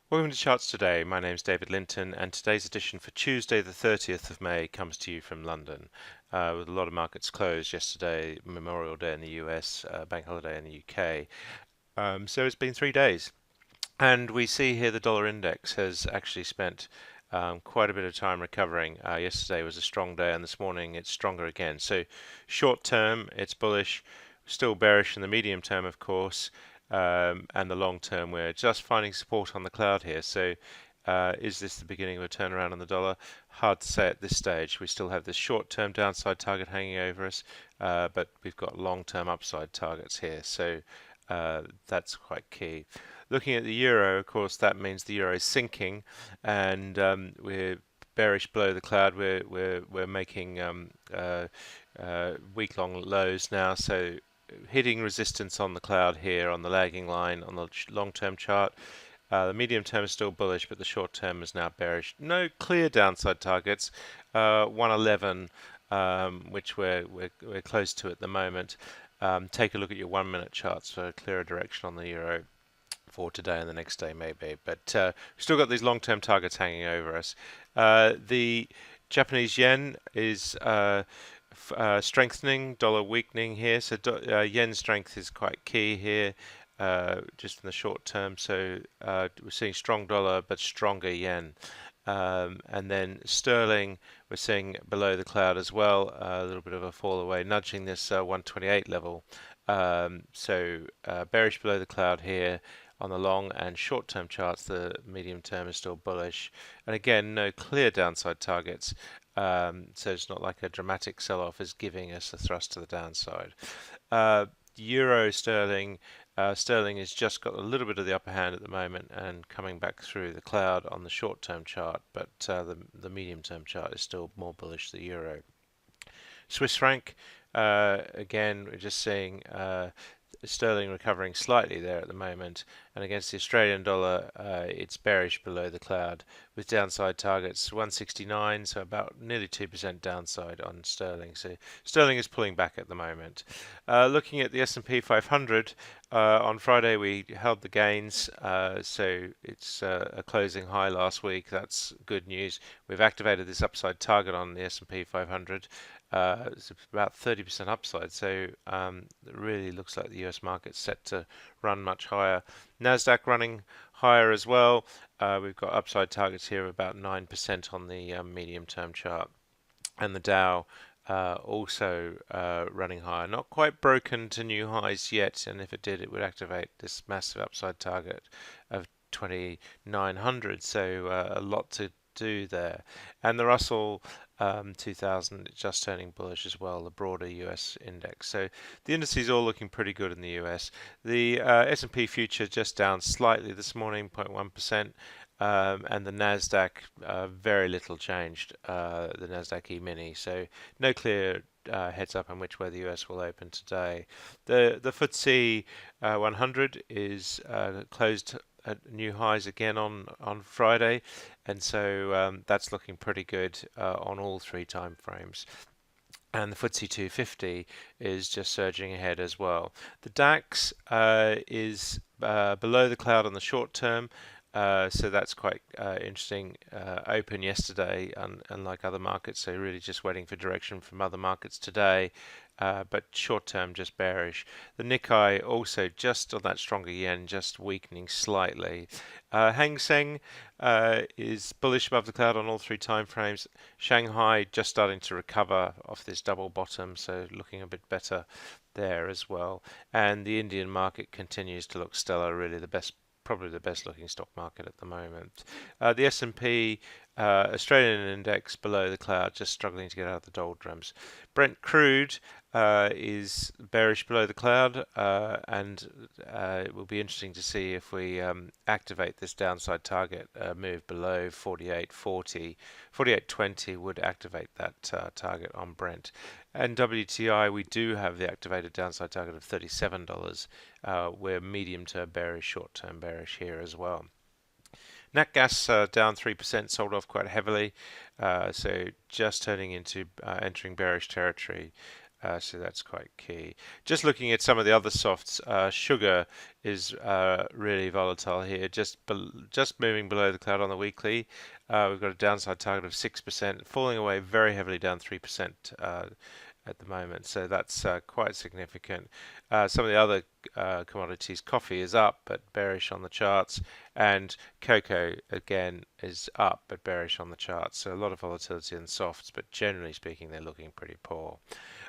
Welcome to Charts Today. My name's David Linton, and today's edition for Tuesday, the 30th of May, comes to you from London. With a lot of markets closed yesterday, Memorial Day in the US, Bank Holiday in the UK. So it's been 3 days. And we see here the dollar index has actually spent quite a bit of time recovering. Yesterday was a strong day, and this morning it's stronger again. So, short term, it's bullish, still bearish in the medium term, of course, and the long term, we're just finding support on the cloud here. So, is this the beginning of a turnaround on the dollar? Hard to say at this stage. We still have this short term downside target hanging over us, but we've got long term upside targets here. So, that's quite key. Looking at the euro, of course, that means the euro is sinking, and we're bearish below the cloud. We're making week-long lows now, so hitting resistance on the cloud here on the lagging line on the long-term chart. The medium term is still bullish, but the short term is now bearish. No clear downside targets. 111, which we're close to at the moment. Take a look at your 1 minute charts for a clearer direction on the euro for today and the next day maybe. But we've still got these long-term targets hanging over us. The Japanese yen is strengthening, dollar weakening here. So yen strength is quite key here, just in the short term. So we're seeing strong dollar but stronger yen. And then sterling, we're seeing below the cloud as well, a little bit of a fall away, nudging this 128 level. So bearish below the cloud here on the long and short-term charts. The medium term is still bullish, and again, no clear downside targets. So it's not like a dramatic sell-off is giving us a thrust to the downside. Euro sterling. Sterling has just got a little bit of the upper hand at the moment and coming back through the cloud on the short-term chart, but the medium-term chart is still more bullish, the euro. Swiss franc, again, we're just seeing sterling recovering slightly there at the moment, and against the Australian dollar, it's bearish below the cloud with downside targets 169, so about nearly 2% downside on sterling. So sterling is pulling back at the moment. Looking at the S&P 500, on Friday we held the gains, so it's a closing high last week. That's good news. We've activated this upside target on the S&P 500. It's about 30% upside, so it really looks like the US market's set to run much higher. Nasdaq running higher as well. We've got upside targets here of about 9% on the medium-term chart, and the Dow also running higher. Not quite broken to new highs yet, and if it did, it would activate this massive upside target of 2,900. So a lot to do there. And the Russell 2000 just turning bullish as well, the broader US index. So the indices all looking pretty good in the US. The S&P future just down slightly this morning, 0.1%. And the Nasdaq very little changed, the Nasdaq E-mini. So no clear heads up on which way the US will open today. The FTSE 100 is closed at new highs again on Friday, and so that's looking pretty good on all three time frames. And the FTSE 250 is just surging ahead as well. The DAX is below the cloud on the short term, so that's quite interesting. Open yesterday, unlike other markets, so really just waiting for direction from other markets today. But short term, just bearish. The Nikkei also just on that stronger yen, just weakening slightly. Hang Seng is bullish above the cloud on all three time frames. Shanghai just starting to recover off this double bottom, so looking a bit better there as well. And the Indian market continues to look stellar, really probably the best looking stock market at the moment. The S&P Australian index below the cloud, just struggling to get out of the doldrums. Brent crude is bearish below the cloud, and it will be interesting to see if we activate this downside target move below 48.40. 48.20 would activate that target on Brent. And WTI, we do have the activated downside target of $37. We're medium-term bearish, short-term bearish here as well. Nat gas down 3%, sold off quite heavily, so just turning into entering bearish territory. So that's quite key. Just looking at some of the other softs, sugar is really volatile here. Just moving below the cloud on the weekly. We've got a downside target of 6%, falling away very heavily, down 3% at the moment. So that's quite significant. Some of the other commodities, coffee is up but bearish on the charts, and cocoa again is up but bearish on the charts. So a lot of volatility in softs, but generally speaking, they're looking pretty poor.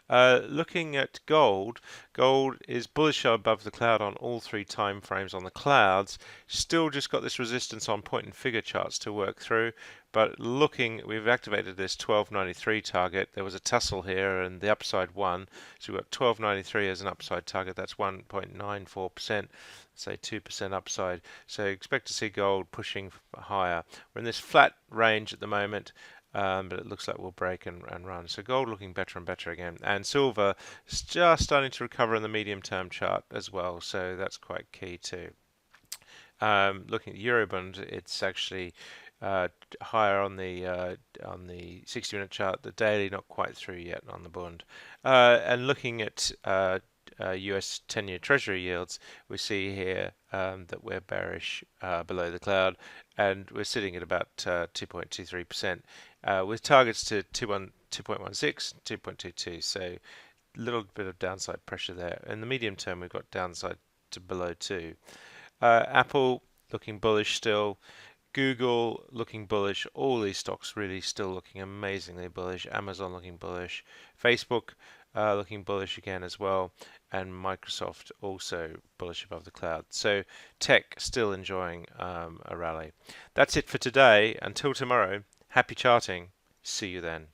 Looking at gold, gold is bullish above the cloud on all three time frames on the clouds. Still just got this resistance on point and figure charts to work through. But we've activated this 1293 target. There was a tussle here and the upside won. So we've got 1293 as an upside target. That's 1.94%, say 2% upside. So expect to see gold pushing higher. We're in this flat range at the moment. But it looks like we'll break and run. So gold looking better and better again. And silver is just starting to recover in the medium-term chart as well. So that's quite key too. Looking at the Eurobond, it's actually higher on the 60-minute chart. The daily not quite through yet on the bond. And looking at US 10-year Treasury yields, we see here that we're bearish below the cloud, and we're sitting at about 2.23%, with targets to 2.16, 2.22. So a little bit of downside pressure there. In the medium term, we've got downside to below 2. Apple looking bullish still. Google looking bullish. All these stocks really still looking amazingly bullish. Amazon looking bullish. Facebook looking bullish again as well. And Microsoft also bullish above the cloud. So tech still enjoying a rally. That's it for today. Until tomorrow, happy charting. See you then.